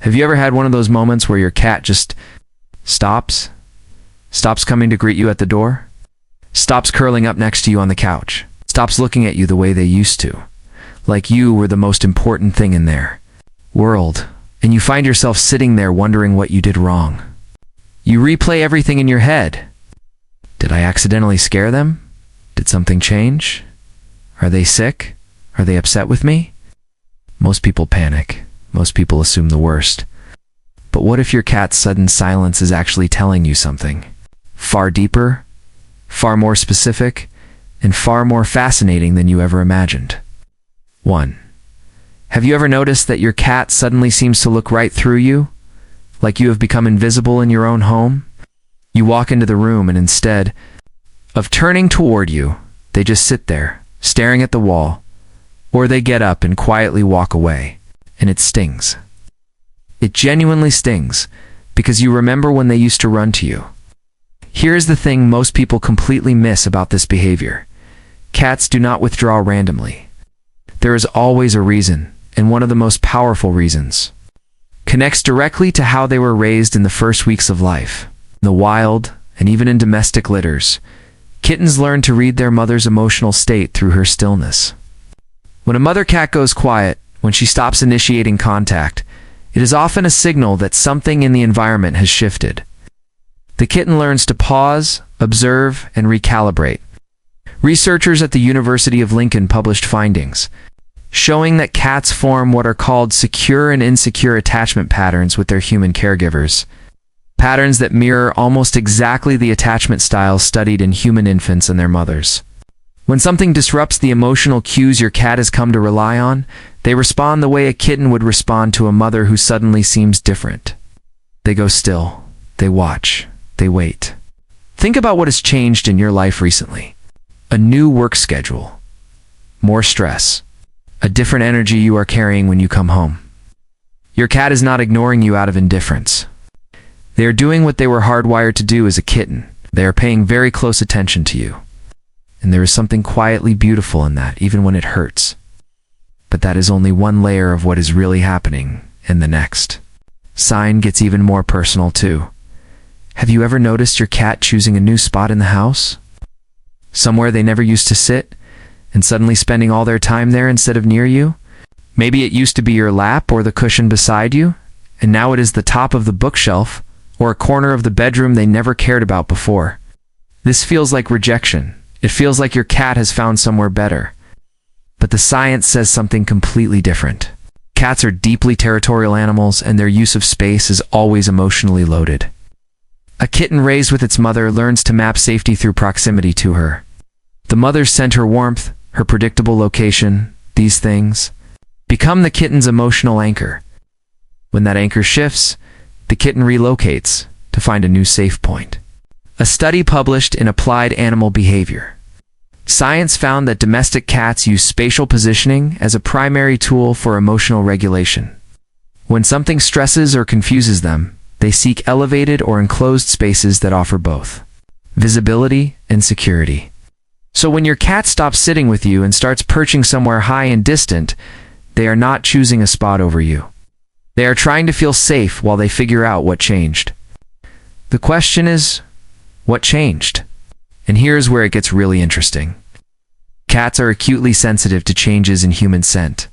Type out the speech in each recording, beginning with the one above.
Have you ever had one of those moments where your cat just stops? Stops coming to greet you at the door? Stops curling up next to you on the couch? Stops looking at you the way they used to? Like you were the most important thing in their world, and you find yourself sitting there wondering what you did wrong. You replay everything in your head. Did I accidentally scare them? Did something change? Are they sick? Are they upset with me? Most people panic. Most people assume the worst. But what if your cat's sudden silence is actually telling you something? Far deeper, far more specific, and far more fascinating than you ever imagined. 1. Have you ever noticed that your cat suddenly seems to look right through you? Like you have become invisible in your own home? You walk into the room and instead of turning toward you, they just sit there, staring at the wall, or they get up and quietly walk away, and it stings. It genuinely stings, because you remember when they used to run to you. Here's the thing most people completely miss about this behavior. Cats do not withdraw randomly. There is always a reason, and one of the most powerful reasons connects directly to how they were raised in the first weeks of life. In the wild, and even in domestic litters, kittens learn to read their mother's emotional state through her stillness. When a mother cat goes quiet, when she stops initiating contact, it is often a signal that something in the environment has shifted. The kitten learns to pause, observe, and recalibrate. Researchers at the University of Lincoln published findings showing that cats form what are called secure and insecure attachment patterns with their human caregivers, patterns that mirror almost exactly the attachment styles studied in human infants and their mothers. When something disrupts the emotional cues your cat has come to rely on, they respond the way a kitten would respond to a mother who suddenly seems different. They go still, they watch, they wait. Think about what has changed in your life recently. A new work schedule, more stress, a different energy you are carrying when you come home. Your cat is not ignoring you out of indifference. They are doing what they were hardwired to do as a kitten. They are paying very close attention to you. And there is something quietly beautiful in that, even when it hurts. But that is only one layer of what is really happening in the next. Sign gets even more personal too. Have you ever noticed your cat choosing a new spot in the house? Somewhere they never used to sit, and suddenly spending all their time there instead of near you? Maybe it used to be your lap or the cushion beside you, and now it is the top of the bookshelf or a corner of the bedroom they never cared about before. This feels like rejection. It feels like your cat has found somewhere better. But the science says something completely different. Cats are deeply territorial animals, and their use of space is always emotionally loaded. A kitten raised with its mother learns to map safety through proximity to her. The mother's scent, her warmth, her predictable location, these things become the kitten's emotional anchor. When that anchor shifts, the kitten relocates to find a new safe point. A study published in Applied Animal Behavior. Science found that domestic cats use spatial positioning as a primary tool for emotional regulation. When something stresses or confuses them, they seek elevated or enclosed spaces that offer both visibility and security. So when your cat stops sitting with you and starts perching somewhere high and distant, they are not choosing a spot over you. They are trying to feel safe while they figure out what changed. The question is, what changed? And here's where it gets really interesting. Cats are acutely sensitive to changes in human scent.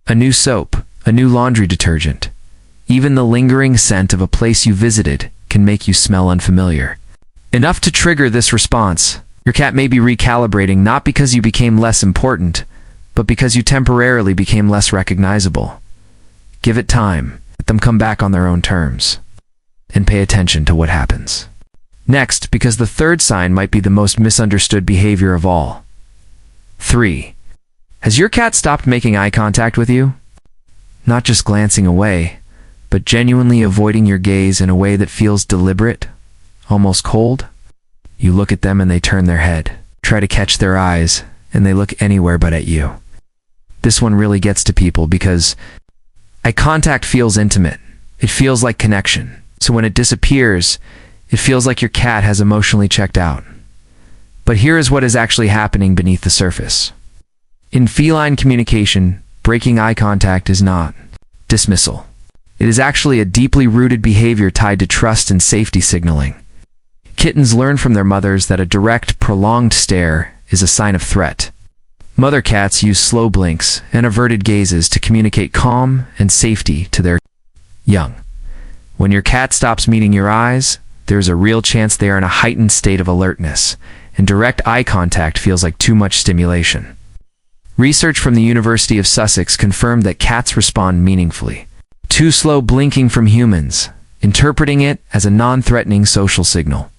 A new soap, a new laundry detergent, even the lingering scent of a place you visited can make you smell unfamiliar. Enough to trigger this response. Your cat may be recalibrating not because you became less important, but because you temporarily became less recognizable. Give it time. Let them come back on their own terms. And pay attention to what happens. Next, because the third sign might be the most misunderstood behavior of all. 3. Has your cat stopped making eye contact with you? Not just glancing away, but genuinely avoiding your gaze in a way that feels deliberate, almost cold? You look at them and they turn their head, try to catch their eyes, and they look anywhere but at you. This one really gets to people because eye contact feels intimate. It feels like connection. So when it disappears, it feels like your cat has emotionally checked out. But here is what is actually happening beneath the surface. In feline communication, breaking eye contact is not dismissal. It is actually a deeply rooted behavior tied to trust and safety signaling. Kittens learn from their mothers that a direct, prolonged stare is a sign of threat. Mother cats use slow blinks and averted gazes to communicate calm and safety to their young. When your cat stops meeting your eyes, there's a real chance they are in a heightened state of alertness, and direct eye contact feels like too much stimulation. Research from the University of Sussex confirmed that cats respond meaningfully to slow blinking from humans, interpreting it as a non-threatening social signal.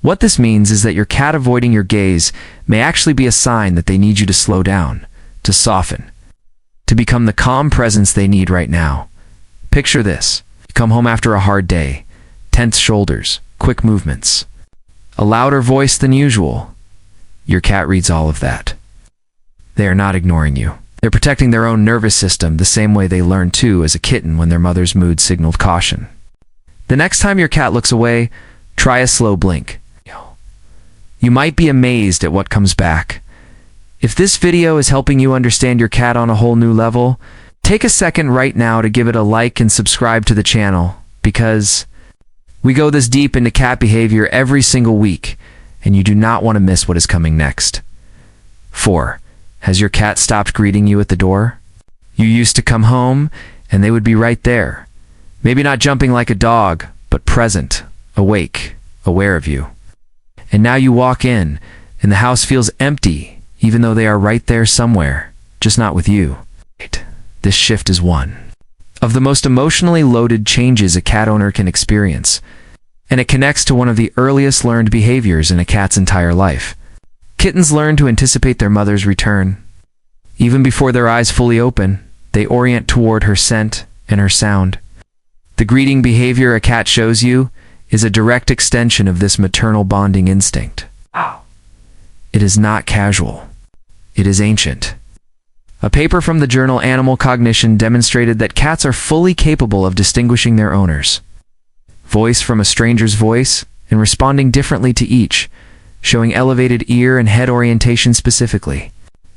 What this means is that your cat avoiding your gaze may actually be a sign that they need you to slow down, to soften, to become the calm presence they need right now. Picture this. You come home after a hard day, tense shoulders, quick movements, a louder voice than usual. Your cat reads all of that. They are not ignoring you. They're protecting their own nervous system the same way they learned to as a kitten when their mother's mood signaled caution. The next time your cat looks away, try a slow blink. You might be amazed at what comes back. If this video is helping you understand your cat on a whole new level, take a second right now to give it a like and subscribe to the channel, because we go this deep into cat behavior every single week, and you do not want to miss what is coming next. 4. Has your cat stopped greeting you at the door? You used to come home, and they would be right there. Maybe not jumping like a dog, but present, awake, aware of you. And now you walk in, and the house feels empty, even though they are right there somewhere, just not with you. This shift is one of the most emotionally loaded changes a cat owner can experience, and it connects to one of the earliest learned behaviors in a cat's entire life. Kittens learn to anticipate their mother's return. Even before their eyes fully open, they orient toward her scent and her sound. The greeting behavior a cat shows you is a direct extension of this maternal bonding instinct. It is not casual. It is ancient. A paper from the journal Animal Cognition demonstrated that cats are fully capable of distinguishing their owners' voice from a stranger's voice and responding differently to each, showing elevated ear and head orientation specifically.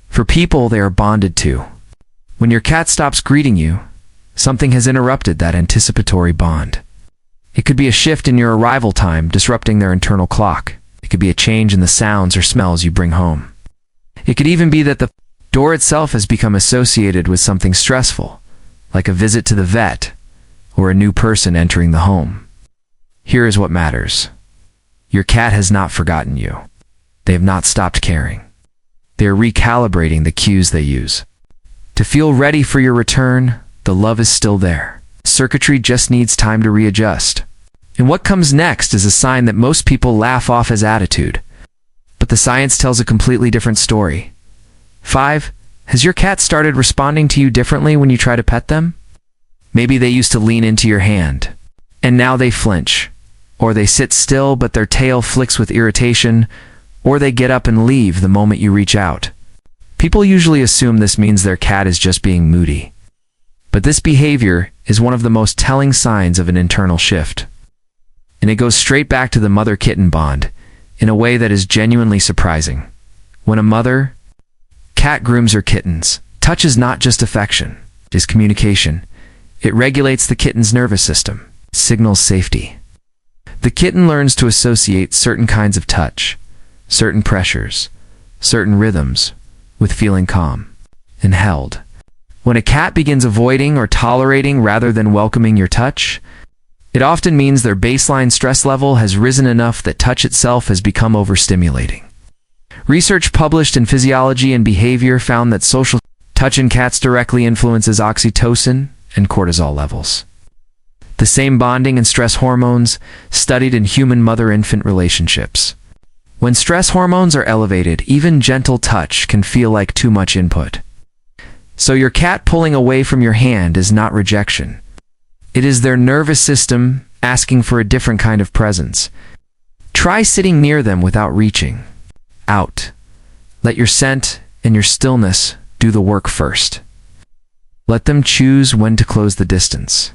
For people, they are bonded to. When your cat stops greeting you, something has interrupted that anticipatory bond. It could be a shift in your arrival time, disrupting their internal clock. It could be a change in the sounds or smells you bring home. It could even be that the door itself has become associated with something stressful, like a visit to the vet or a new person entering the home. Here is what matters. Your cat has not forgotten you. They have not stopped caring. They are recalibrating the cues they use. To feel ready for your return, the love is still there. Circuitry just needs time to readjust. And what comes next is a sign that most people laugh off as attitude. But the science tells a completely different story. 5. Has your cat started responding to you differently when you try to pet them? Maybe they used to lean into your hand, and now they flinch. Or they sit still but their tail flicks with irritation, or they get up and leave the moment you reach out. People usually assume this means their cat is just being moody. But this behavior is one of the most telling signs of an internal shift. And it goes straight back to the mother-kitten bond, in a way that is genuinely surprising. When a mother cat grooms her kittens, touch is not just affection, it is communication. It regulates the kitten's nervous system, signals safety. The kitten learns to associate certain kinds of touch, certain pressures, certain rhythms, with feeling calm and held. When a cat begins avoiding or tolerating rather than welcoming your touch, it often means their baseline stress level has risen enough that touch itself has become overstimulating. Research published in Physiology and Behavior found that social touch in cats directly influences oxytocin and cortisol levels. The same bonding and stress hormones studied in human mother-infant relationships. When stress hormones are elevated, even gentle touch can feel like too much input. So your cat pulling away from your hand is not rejection. It is their nervous system asking for a different kind of presence. Try sitting near them without reaching out. Let your scent and your stillness do the work first. Let them choose when to close the distance.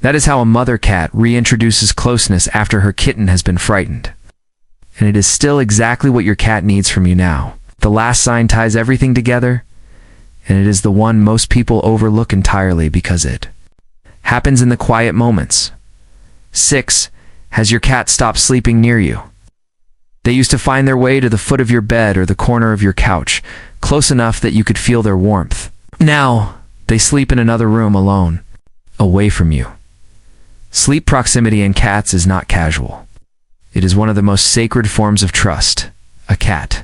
That is how a mother cat reintroduces closeness after her kitten has been frightened. And it is still exactly what your cat needs from you now. The last sign ties everything together, and it is the one most people overlook entirely because it Happens in the quiet moments. 6. Has your cat stopped sleeping near you? They used to find their way to the foot of your bed or the corner of your couch, close enough that you could feel their warmth. Now, they sleep in another room alone, away from you. Sleep proximity in cats is not casual. It is one of the most sacred forms of trust. A cat